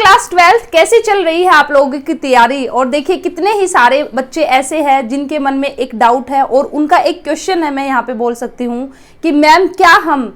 Class 12 कैसे चल रही है आप लोगों की तैयारी। और देखिए कितने ही सारे बच्चे ऐसे हैं जिनके मन में एक डाउट है और उनका एक क्वेश्चन है, मैं यहाँ पे बोल सकती हूँ कि मैम क्या हम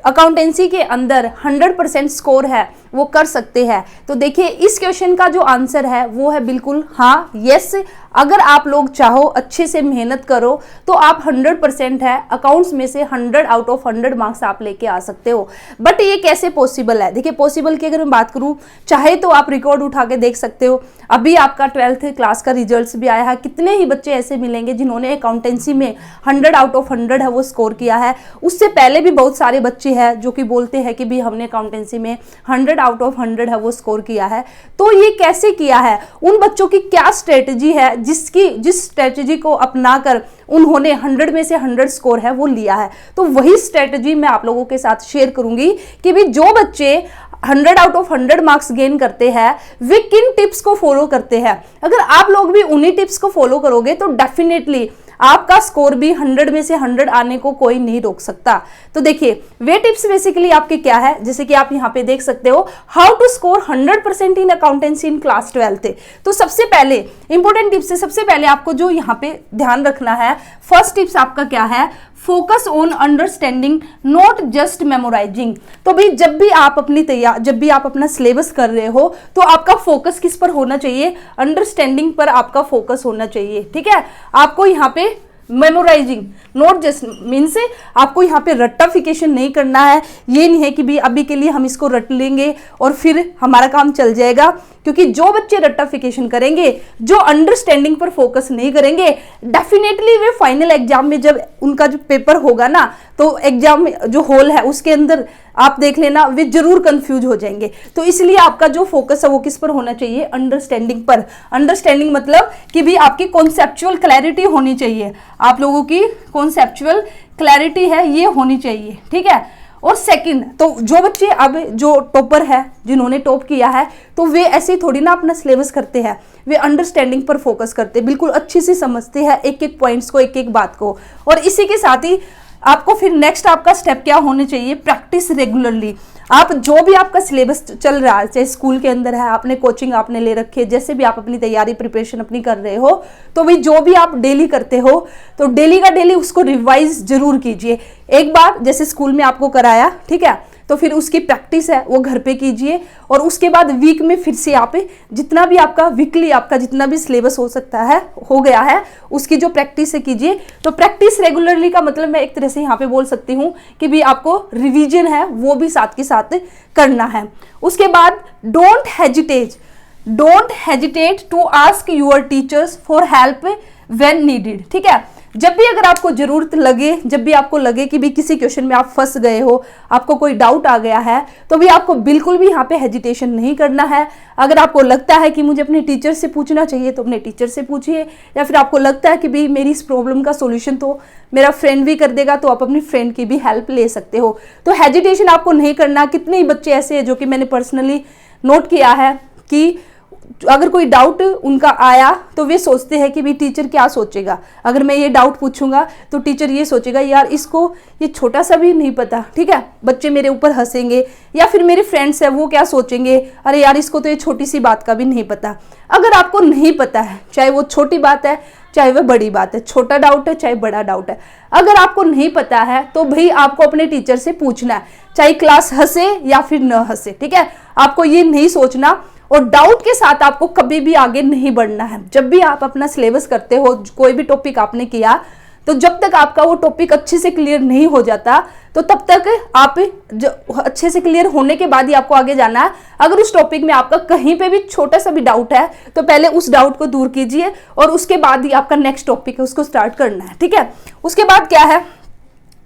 अकाउंटेंसी के अंदर 100% स्कोर है वो कर सकते हैं। तो देखिए इस क्वेश्चन का जो आंसर है वो है बिल्कुल हाँ, यस। अगर आप लोग चाहो अच्छे से मेहनत करो तो आप 100% है अकाउंट्स में से 100 आउट ऑफ 100 मार्क्स आप लेके आ सकते हो। बट ये कैसे पॉसिबल है? देखिए पॉसिबल की अगर मैं बात करूँ, चाहे तो आप रिकॉर्ड उठा के देख सकते हो। अभी आपका 12th क्लास का रिजल्ट्स भी आया है, कितने ही बच्चे ऐसे मिलेंगे जिन्होंने अकाउंटेंसी में 100 आउट ऑफ 100 है वो स्कोर किया है। उससे पहले भी बहुत सारे बच्चे हैं जो कि बोलते हैं कि भी हमने अकाउंटेंसी में 100 आउट ऑफ 100 है वो स्कोर किया है। तो ये कैसे किया है? उन बच्चों की क्या स्ट्रेटजी है जिस स्ट्रेटजी को अपनाकर उन्होंने 100 में से 100 स्कोर है वो लिया है। तो वही स्ट्रेटजी मैं आप लोगों के साथ शेयर करूंगी कि भी जो बच्चे 100 आउट ऑफ 100 मार्क्स गेन करते हैं वे किन टिप्स को फॉलो करते हैं। अगर आप लोग भी उन्हीं टिप्स को फॉलो करोगे तो डेफिनेटली आपका स्कोर भी 100 में से 100 आने को कोई नहीं रोक सकता। तो देखिए वे टिप्स बेसिकली आपके क्या है, जैसे कि आप यहाँ पे देख सकते हो, how to score 100% in accountancy in class 12। तो सबसे पहले इंपॉर्टेंट टिप्स है, सबसे पहले आपको जो यहाँ पे ध्यान रखना है, फर्स्ट टिप्स आपका क्या है, focus on understanding not just memorising. तो भाई जब भी आप अपना सिलेबस कर रहे हो तो आपका फोकस किस पर होना चाहिए? अंडरस्टैंडिंग पर आपका फोकस होना चाहिए। ठीक है, आपको यहाँ पे मेमोराइजिंग नोट जस्ट मीन्स आपको यहाँ पे रट्टाफिकेशन नहीं करना है। ये नहीं है कि भी अभी के लिए हम इसको रट लेंगे और फिर हमारा काम चल जाएगा, क्योंकि जो बच्चे रट्टाफिकेशन करेंगे, जो अंडरस्टैंडिंग पर फोकस नहीं करेंगे, डेफिनेटली वे फाइनल एग्जाम में जब उनका जो पेपर होगा ना, तो एग्जाम में जो हॉल है उसके अंदर आप देख लेना वे जरूर कंफ्यूज हो जाएंगे। तो इसलिए आपका जो फोकस है वो किस पर होना चाहिए? अंडरस्टैंडिंग पर। अंडरस्टैंडिंग मतलब कि भी आपकी कॉन्सेप्चुअल क्लैरिटी होनी चाहिए, आप लोगों की कॉन्सेप्चुअल क्लैरिटी है ये होनी चाहिए। ठीक है, और सेकंड, तो जो बच्चे अब जो टॉपर है, जिन्होंने टॉप किया है, तो वे ऐसे थोड़ी ना अपना सिलेबस करते हैं, वे अंडरस्टैंडिंग पर फोकस करते हैं, बिल्कुल अच्छे से समझते हैं एक एक पॉइंट्स को, एक एक बात को। और इसी के साथ ही आपको फिर नेक्स्ट आपका स्टेप क्या होने चाहिए? Practice regularly. आप जो भी आपका सिलेबस चल रहा है, चाहे स्कूल के अंदर है, आपने कोचिंग आपने ले रखी है, जैसे भी आप अपनी तैयारी प्रिपरेशन अपनी कर रहे हो, तो भाई जो भी आप डेली करते हो तो डेली का डेली उसको रिवाइज जरूर कीजिए। एक बार जैसे स्कूल में आपको कराया, ठीक है, तो फिर उसकी प्रैक्टिस है वो घर पे कीजिए। और उसके बाद वीक में फिर से आप जितना भी आपका वीकली आपका जितना भी सिलेबस हो सकता है, हो गया है, उसकी जो प्रैक्टिस है कीजिए। तो प्रैक्टिस रेगुलरली का मतलब मैं एक तरह से यहाँ पे बोल सकती हूँ कि भी आपको रिवीजन है वो भी साथ के साथ करना है। उसके बाद don't hesitate to ask your teachers for help when needed. ठीक है, जब भी अगर आपको जरूरत लगे, जब भी आपको लगे कि भी किसी क्वेश्चन में आप फंस गए हो, आपको कोई डाउट आ गया है, तो भी आपको बिल्कुल भी यहाँ पे हेजिटेशन नहीं करना है। अगर आपको लगता है कि मुझे अपने टीचर से पूछना चाहिए तो अपने टीचर से पूछिए, या फिर आपको लगता है कि भी मेरी इस प्रॉब्लम का सोल्यूशन तो मेरा फ्रेंड भी कर देगा, तो आप अपनी फ्रेंड की भी हेल्प ले सकते हो। तो हेजिटेशन आपको नहीं करना। कितने ही बच्चे ऐसे हैं जो कि मैंने पर्सनली नोट किया है कि अगर कोई डाउट उनका आया तो वे सोचते हैं कि भी टीचर क्या सोचेगा, अगर मैं ये डाउट पूछूंगा तो टीचर ये सोचेगा यार इसको ये छोटा सा भी नहीं पता, ठीक है, बच्चे मेरे ऊपर हंसेंगे, या फिर मेरे फ्रेंड्स हैं वो क्या सोचेंगे, अरे यार इसको तो ये छोटी सी बात का भी नहीं पता। अगर आपको नहीं पता है, चाहे वो छोटी बात है चाहे वह बड़ी बात है, छोटा डाउट है चाहे बड़ा डाउट है, अगर आपको नहीं पता है तो भाई आपको अपने टीचर से पूछना है, चाहे क्लास हंसे या फिर न हंसे। ठीक है, आपको ये नहीं सोचना और डाउट के साथ आपको कभी भी आगे नहीं बढ़ना है। जब भी आप अपना सिलेबस करते हो, कोई भी टॉपिक आपने किया, तो जब तक आपका वो टॉपिक अच्छे से क्लियर नहीं हो जाता तो तब तक आप अच्छे से क्लियर होने के बाद ही आपको आगे जाना है। अगर उस टॉपिक में आपका कहीं पे भी छोटा सा भी डाउट है तो पहले उस डाउट को दूर कीजिए और उसके बाद ही आपका नेक्स्ट टॉपिक है उसको स्टार्ट करना है। ठीक है, उसके बाद क्या है?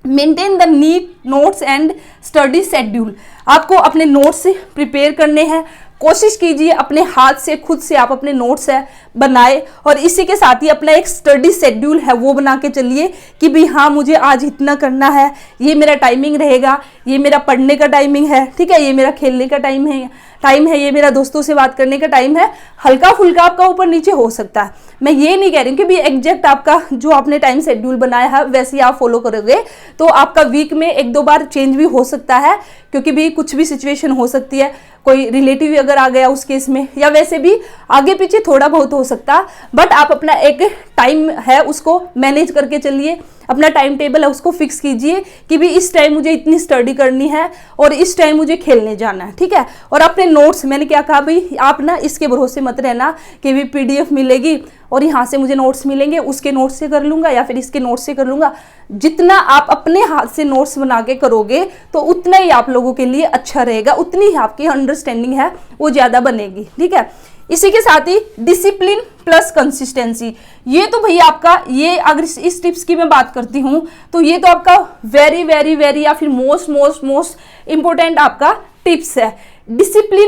Maintain the neat notes and study schedule. आपको अपने नोट्स प्रिपेयर करने हैं, कोशिश कीजिए अपने हाथ से खुद से आप अपने नोट्स है बनाए, और इसी के साथ ही अपना एक स्टडी शेड्यूल है वो बना के चलिए कि भी हाँ मुझे आज इतना करना है, ये मेरा टाइमिंग रहेगा, ये मेरा पढ़ने का टाइमिंग है, ठीक है, ये मेरा खेलने का टाइम है, ये मेरा दोस्तों से बात करने का टाइम है। हल्का फुल्का आपका ऊपर नीचे हो सकता है, मैं ये नहीं कह रही हूँ कि भी एग्जैक्ट आपका जो आपने टाइम शेड्यूल बनाया है वैसे ही आप फॉलो करोगे तो आपका वीक में 1-2 बार चेंज भी हो सकता है, क्योंकि भी कुछ भी सिचुएशन हो सकती है, कोई रिलेटिव अगर आ गया उस केस में, या वैसे भी आगे पीछे थोड़ा बहुत हो सकता, बट आप अपना एक टाइम है उसको मैनेज करके चलिए, अपना टाइम टेबल है उसको फिक्स कीजिए कि भी इस टाइम मुझे इतनी स्टडी करनी है और इस टाइम मुझे खेलने जाना है, ठीक है। और अपने नोट्स, मैंने क्या कहा भाई, आप ना इसके भरोसे मत रहना कि भी PDF मिलेगी और यहाँ से मुझे नोट्स मिलेंगे, उसके नोट्स से कर लूंगा या फिर इसके नोट्स से कर लूंगा। जितना आप अपने हाथ से नोट्स बना के करोगे तो उतना ही आप लोगों के लिए अच्छा रहेगा, उतनी ही आपकी अंडरस्टैंडिंग है वो ज्यादा बनेगी, ठीक है। इसी के साथ ही डिसिप्लिन प्लस कंसिस्टेंसी, ये तो भैया आपका, ये अगर इस टिप्स की मैं बात करती हूँ तो ये तो आपका वेरी वेरी वेरी या फिर मोस्ट इंपॉर्टेंट आपका टिप्स है। डिसिप्लिन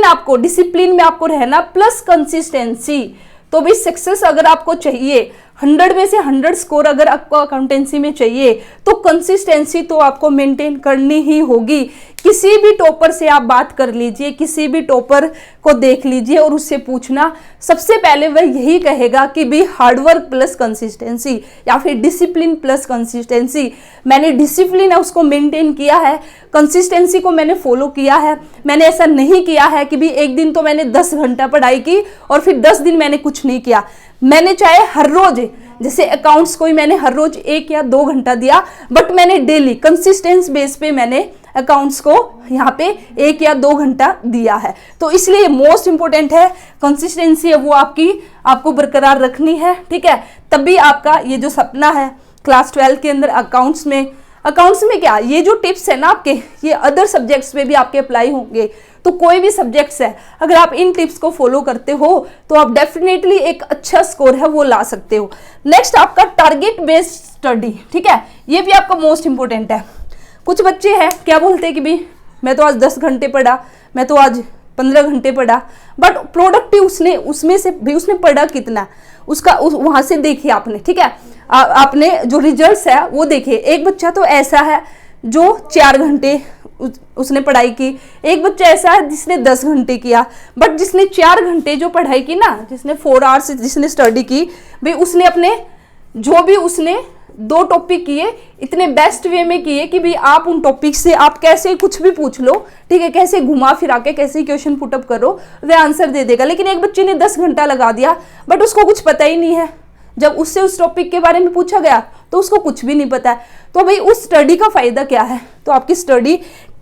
में आपको रहना प्लस कंसिस्टेंसी। तो भी सक्सेस अगर आपको चाहिए, 100 में से 100 स्कोर अगर आपको अकाउंटेंसी में चाहिए, तो कंसिस्टेंसी तो आपको मेंटेन करनी ही होगी। किसी भी टॉपर से आप बात कर लीजिए, किसी भी टॉपर को देख लीजिए और उससे पूछना, सबसे पहले वह यही कहेगा कि भी हार्डवर्क प्लस कंसिस्टेंसी या फिर डिसिप्लिन प्लस कंसिस्टेंसी। मैंने डिसिप्लिन है उसको मेंटेन किया है, कंसिस्टेंसी को मैंने फॉलो किया है। मैंने ऐसा नहीं किया है कि भी एक दिन तो मैंने 10 घंटा पढ़ाई की और फिर 10 दिन मैंने कुछ नहीं किया। मैंने चाहे हर रोज, जैसे अकाउंट्स को ही मैंने हर रोज 1 या 2 घंटा दिया, बट मैंने डेली कंसिस्टेंस बेस पे मैंने अकाउंट्स को यहाँ पे 1 या 2 घंटा दिया है। तो इसलिए मोस्ट इंपॉर्टेंट है कंसिस्टेंसी है वो आपको बरकरार रखनी है, ठीक है। तभी आपका ये जो सपना है क्लास 12 के अंदर अकाउंट्स में क्या, ये जो टिप्स है ना आपके, ये अदर सब्जेक्ट्स में भी आपके अप्लाई होंगे। तो कोई भी सब्जेक्ट्स है, अगर आप इन टिप्स को फॉलो करते हो तो आप डेफिनेटली एक अच्छा स्कोर है वो ला सकते हो। नेक्स्ट आपका टारगेट बेस्ड स्टडी, ठीक है, ये भी आपका मोस्ट इंपॉर्टेंट है। कुछ बच्चे हैं क्या बोलते हैं कि भी मैं तो आज 10 घंटे पढ़ा, मैं तो आज 15 घंटे पढ़ा, बट प्रोडक्टिव उसमें से भी उसने पढ़ा कितना, उसका वहां से देखिए आपने, ठीक है। आपने जो रिजल्ट्स है वो देखिए। एक बच्चा तो ऐसा है जो 4 घंटे उसने पढ़ाई की, एक बच्चा ऐसा है जिसने 10 घंटे किया, बट जिसने 4 घंटे जो पढ़ाई की ना, जिसने 4 आवर्स जिसने स्टडी की, भाई उसने अपने जो भी उसने 2 टॉपिक किए इतने बेस्ट वे में किए कि भाई आप उन टॉपिक से आप कैसे कुछ भी पूछ लो, ठीक है, कैसे घुमा फिरा के कैसे क्वेश्चन पुटअप करो वह आंसर दे देगा। लेकिन एक बच्चे ने 10 घंटा लगा दिया बट उसको कुछ पता ही नहीं है, जब उससे उस टॉपिक के बारे में पूछा गया तो उसको कुछ भी नहीं पता है। तो भाई उस स्टडी का फायदा क्या है। तो आपकी स्टडी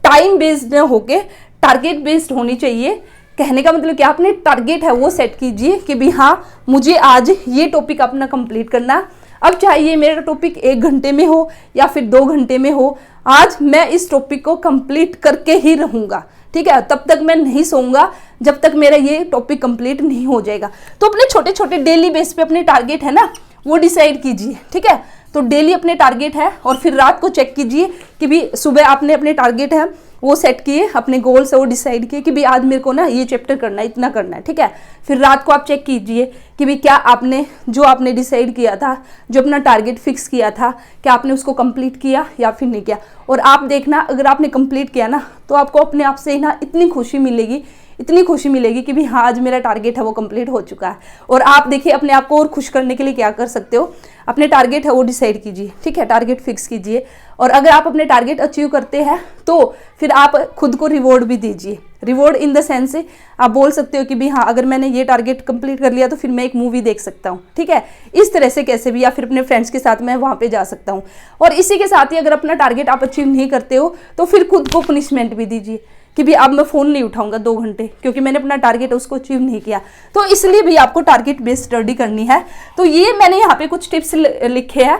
टाइम बेस्ड न होके टारगेट बेस्ड होनी चाहिए। कहने का मतलब क्या, आपने टारगेट है वो सेट कीजिए कि भी हाँ मुझे आज ये टॉपिक अपना कंप्लीट करना। अब चाहिए मेरा टॉपिक 1 घंटे में हो या फिर 2 घंटे में हो, आज मैं इस टॉपिक को कंप्लीट करके ही रहूंगा, ठीक है। तब तक मैं नहीं सोऊंगा जब तक मेरा ये टॉपिक कंप्लीट नहीं हो जाएगा। तो अपने छोटे छोटे डेली बेस पे अपने टारगेट है ना वो डिसाइड कीजिए, ठीक है। तो डेली अपने टारगेट है और फिर रात को चेक कीजिए कि भी सुबह आपने अपने टारगेट है वो सेट किए, अपने गोल्स है वो डिसाइड किए कि भी आज मेरे को ना ये चैप्टर करना है, इतना करना है, ठीक है। फिर रात को आप चेक कीजिए कि भी क्या आपने जो आपने डिसाइड किया था, जो अपना टारगेट फिक्स किया था, क्या आपने उसको कंप्लीट किया या फिर नहीं किया। और आप देखना अगर आपने कंप्लीट किया ना तो आपको अपने आप से ही ना इतनी खुशी मिलेगी कि भी हाँ आज मेरा टारगेट है वो कंप्लीट हो चुका है। और आप देखिए अपने आप को और खुश करने के लिए क्या कर सकते हो, अपने टारगेट है वो डिसाइड कीजिए, ठीक है, टारगेट फिक्स कीजिए। और अगर आप अपने टारगेट अचीव करते हैं तो फिर आप खुद को रिवॉर्ड भी दीजिए। रिवॉर्ड इन द सेंस से आप बोल सकते हो कि भी हाँ अगर मैंने ये टारगेट कंप्लीट कर लिया तो फिर मैं एक मूवी देख सकता हूँ, ठीक है, इस तरह से कैसे भी, या फिर अपने फ्रेंड्स के साथ मैं वहाँ पे जा सकता हूँ। और इसी के साथ ही अगर अपना टारगेट आप अचीव नहीं करते हो तो फिर खुद को पनिशमेंट भी दीजिए कि भी अब मैं फ़ोन नहीं उठाऊंगा 2 घंटे क्योंकि मैंने अपना टारगेट उसको अचीव नहीं किया। तो इसलिए भी आपको टारगेट बेस्ड स्टडी करनी है। तो ये मैंने यहाँ पे कुछ टिप्स लिखे हैं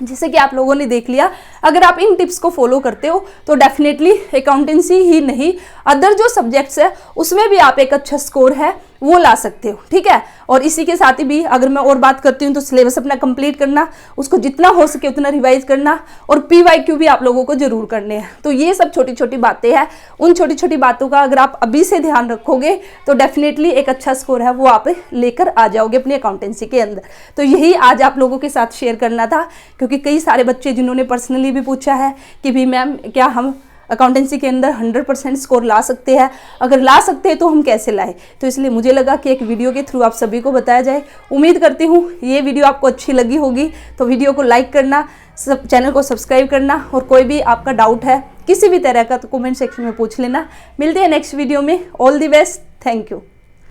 जैसे कि आप लोगों ने देख लिया। अगर आप इन टिप्स को फॉलो करते हो तो डेफिनेटली अकाउंटेंसी ही नहीं अदर जो सब्जेक्ट्स है उसमें भी आप एक अच्छा स्कोर है वो ला सकते हो, ठीक है। और इसी के साथ ही भी अगर मैं और बात करती हूँ तो सिलेबस अपना कंप्लीट करना, उसको जितना हो सके उतना रिवाइज करना, और PYQ भी आप लोगों को जरूर करने हैं। तो ये सब छोटी छोटी बातें हैं, उन छोटी छोटी बातों का अगर आप अभी से ध्यान रखोगे तो डेफिनेटली एक अच्छा स्कोर है वो आप लेकर आ जाओगे अपनी अकाउंटेंसी के अंदर। तो यही आज आप लोगों के साथ शेयर करना था, क्योंकि कई सारे बच्चे जिन्होंने पर्सनली भी पूछा है कि भी मैम क्या हम अकाउंटेंसी के अंदर 100% स्कोर ला सकते हैं, अगर ला सकते हैं तो हम कैसे लाए। तो इसलिए मुझे लगा कि एक वीडियो के थ्रू आप सभी को बताया जाए। उम्मीद करती हूँ ये वीडियो आपको अच्छी लगी होगी। तो वीडियो को लाइक करना, चैनल को सब्सक्राइब करना, और कोई भी आपका डाउट है किसी भी तरह का तो कमेंट सेक्शन में पूछ लेना। मिलते हैं नेक्स्ट वीडियो में। All the best. Thank you.